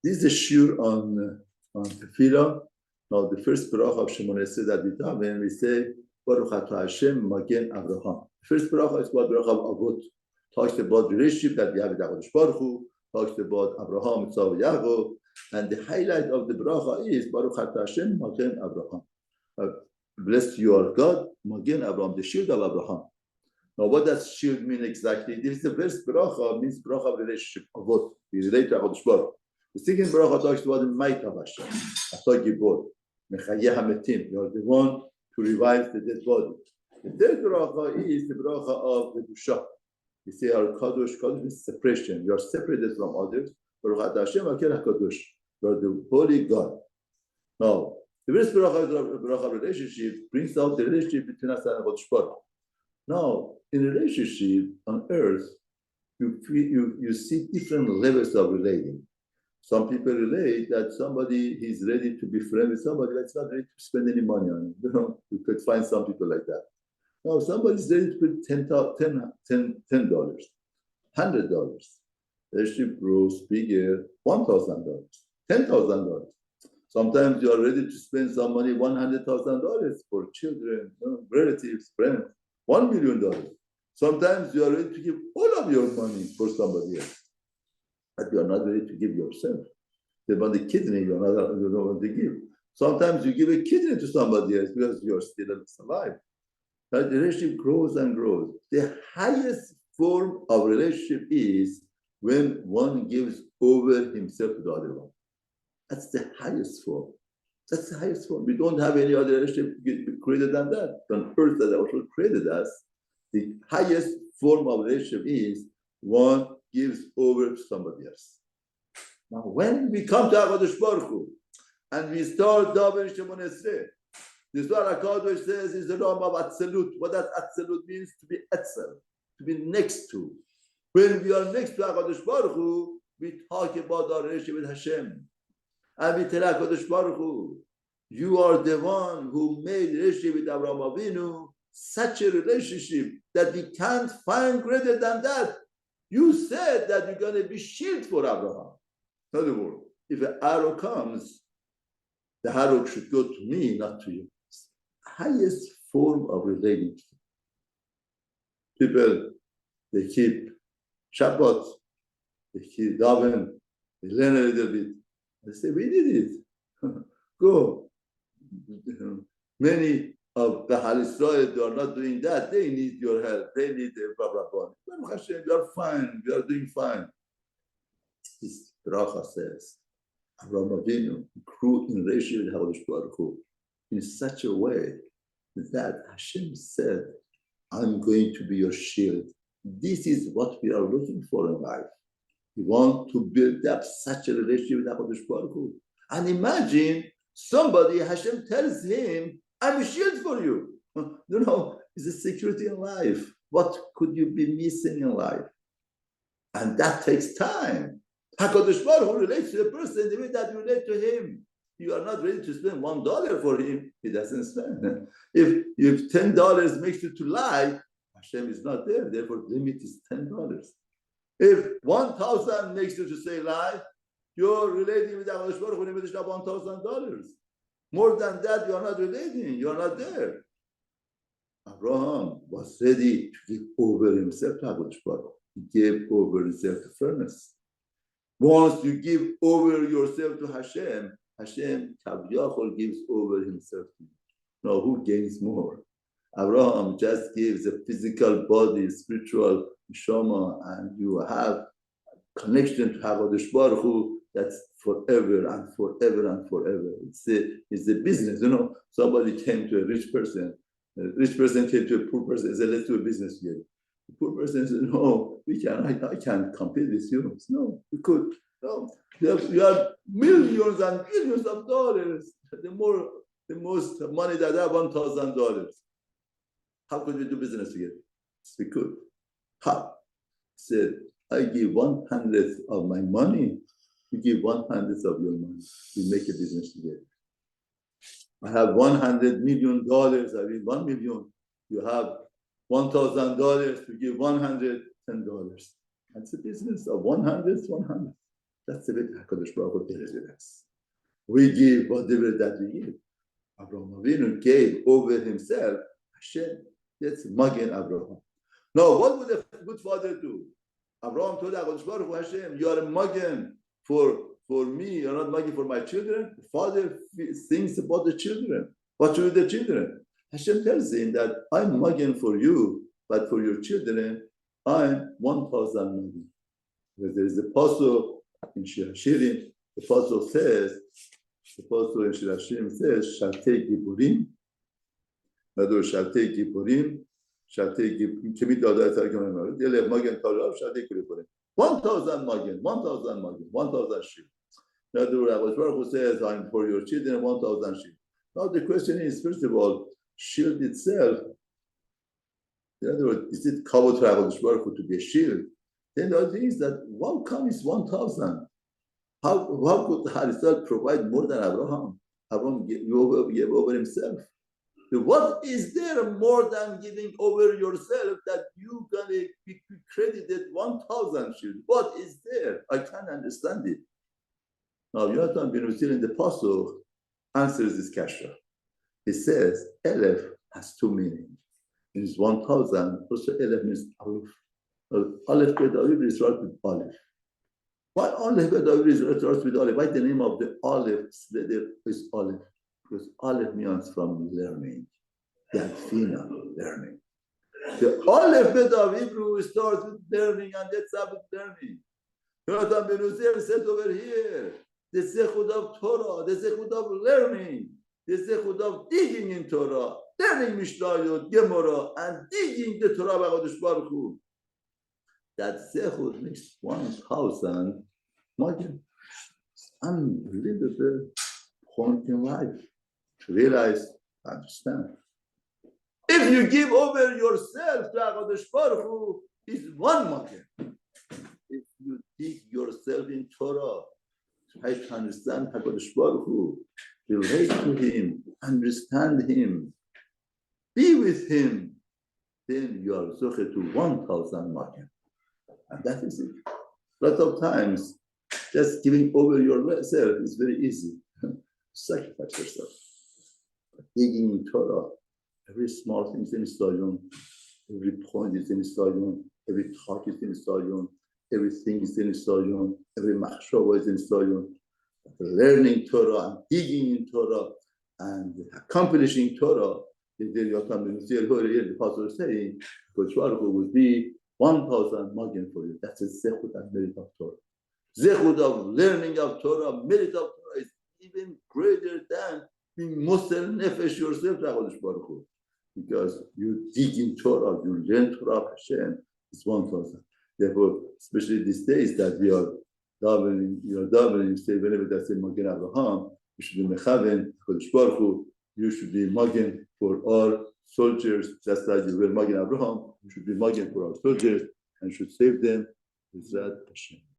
This is a shir on Tefila. Now, the first bracha of Shemona Esrei that we do when we say Baruch Atah Hashem Magen Avraham. First bracha is about bracha of Avot. Talks about the relationship that we have with HaKadosh Baruch Hu. Talks about Abraham, Yitzhak, Yaakov, and the highlight of the bracha is Baruch Atah Hashem Magen Avraham. Blessed you are God, Magen Avraham, the shield of Abraham. Now, what does shield mean exactly? This is the first bracha, means bracha of relationship, Avot. We relate to HaKadosh Baruch Hu. The second bracha talks about the might of Hashem. Atah Gibor, Mechayeh HaMetim. You are the one to revive the dead body. The third bracha is the bracha of the Kedusha. We say our Kadosh is separation. You are separated from others. Baruch Atah Hashem Magen HaKadosh. You are the holy God. Now, the first bracha is the bracha of relationship, brings out the relationship between us and HaKadosh Baruch. Now, in a relationship on earth, you see different levels of relating. Some people relate that somebody is ready to be friends with somebody that's not ready to spend any money on it. You could find some people like that. Now, somebody's ready to put $10, $100. The relationship grows bigger, $1,000, $10,000. Sometimes you are ready to spend some money, $100,000 for children, relatives, friends, $1 million. Sometimes you are ready to give all of your money for somebody else. But you are not ready to give yourself. They want the kidney, you don't want to give. Sometimes you give a kidney to somebody else because you are still alive. But the relationship grows and grows. The highest form of relationship is when one gives over himself to the other one. That's the highest form. That's the highest form. We don't have any other relationship greater than that. On earth that also created us, the highest form of relationship is one gives over to somebody else. Now, when we come to HaKadosh Baruch Hu and we start davening Shemona Esrei, this is what HaKadosh says is the name of Atzelut. What does Atzelut means? To be Etzel, to be next to. When we are next to HaKadosh Baruch Hu, we talk about our relationship with Hashem. And we tell HaKadosh Baruch Hu, you are the one who made a relationship with Abraham Avinu, such a relationship that we can't find greater than that. You said that you're going to be shield for Abraham. In other words, if an arrow comes, the arrow should go to me, not to you. It's the highest form of relating. People, they keep Shabbat, they keep daven, they learn a little bit. They say, we did it. Go. Many of the Hal Israel, they are not doing that. They need your help. They need the blah, blah, blah. Hashem, you are fine. You are doing fine. This bracha says, Abraham Avinu grew in relationship with HaKadosh Baruch Hu in such a way that Hashem said, I'm going to be your shield. This is what we are looking for in life. We want to build up such a relationship with HaKadosh Baruch Hu. And imagine somebody, Hashem tells him, I'm a shield for you. It's a security in life. What could you be missing in life? And that takes time. HaKadosh Baruch Hu relates to the person the way that you relate to him. You are not ready to spend $1 for him. He doesn't spend. If $10 makes you to lie, Hashem is not there. Therefore, the limit is $10. If 1,000 makes you to say lie, you're relating with HaKadosh Baruch Hu limitation of $1,000. More than that, you are not relating. You are not there. Abraham was ready to give over himself to HaKadosh Baruch Hu. He gave over himself to fairness. Once you give over yourself to Hashem, Hashem Kaviyachol gives over himself to you. Now, who gains more? Abraham just gives a physical body, spiritual neshama, and you have connection to HaKadosh Baruch Hu that's forever and forever and forever. It's a business. Somebody came to a rich person. A rich person came to a poor person and said, let's do a business together. The poor person said, no, I can't compete with you. No, we could. No, you have millions and billions of dollars. The most money that I have, $1,000. How could we do business together? We could. How? He said, I give 1/100th of my money. You give 1/100th of your money. We make a business together. I have $100 million. I mean, 1 million. You have $1,000 to give $110. That's a business of 1/100th, 1/100th. That's the way HaKadosh Baruch Hu deals with us. We give whatever that we give. Abraham Avinu gave over himself. Hashem, that's Magen Abraham. Now, what would a good father do? Abraham told HaKadosh Baruch Hu, Hashem, you are a Magen for me, you're not Magen for my children. The father thinks about the children. What should the children? Hashem tells him that I'm Magen for you, but for your children, I'm 1,000 Magen. Because there is a pasuk in Shir Hashirim, the pasuk in Shir Hashirim says, Shaltei Giburim, Shaltei Giburim, Shaltei Giburim, Kemi Dada Targim, Dele Magen Tarab, Shaltei Giburim. 1,000 Magen, 1,000 Magen, 1,000 sheep. In other words, HaKadosh Baruch Hu says, I'm for your children, 1,000 sheep. Now the question is, first of all, shield itself, in other words, is it covered for HaKadosh Baruch Hu to be a shield? Then the other thing is that, how come it's 1,000? How could Harisal provide more than Abraham? Abraham gave over himself. So what is there more than giving over yourself that you gonna be credited 1,000 shield? What is there? I can't understand it. Now, Yonatan ben Uziel in the Pasuk answers this kasha. He says, Elef has two meanings. It is 1,000, also Elef means Aleph. Aleph Bet Aviv is right with Aleph. Why Aleph Bet Aviv is right with Aleph? Why the name of the Aleph letter is Aleph? Because Aleph means from learning, Yadfina, learning. The Aleph Bet Aviv starts with learning, and that's how it's learning. Yonatan ben Uziel said over here, the zechut of Torah, the zechut of learning, the zechut of digging in Torah, learning Mishnayot, Gemara, and digging the Torah by HaKadosh Baruch Hu. That zechut makes 1,000 Magen. It's unbelievable point in life to realize, understand. If you give over yourself to HaKadosh Baruch Hu, it's one Magen. If you dig yourself in Torah, try to understand HaKadosh Baruch Hu, relate to Him, understand Him, be with Him, then you are zoche to 1,000 Magen. And that is it. A lot of times, just giving over yourself is very easy. Sacrifice yourself. Digging in Torah, every small thing is in Stadion, every point is in Stadion, every talk is in Stadion, everything is in Stadion, every machshava is in Stadion. Learning Torah and digging in Torah and accomplishing Torah, the pastor is saying, Kodesh Baruch Hu would be 1,000 Magen for you. That's a zechut and merit of Torah. Zechut of learning of Torah, merit of Torah is even greater than being moser nefesh yourself to HaKadosh Baruch Hu. Because you dig in Torah, you learn Torah of Hashem, it's 1,000. Therefore, especially these days that we are davening, you say, whenever that's in Magen Abraham, you should be mechaven, HaKadosh Baruch Hu, you should be Magen for our soldiers, just like you were Magen Abraham, you should be Magen for our soldiers and should save them with that Hashem.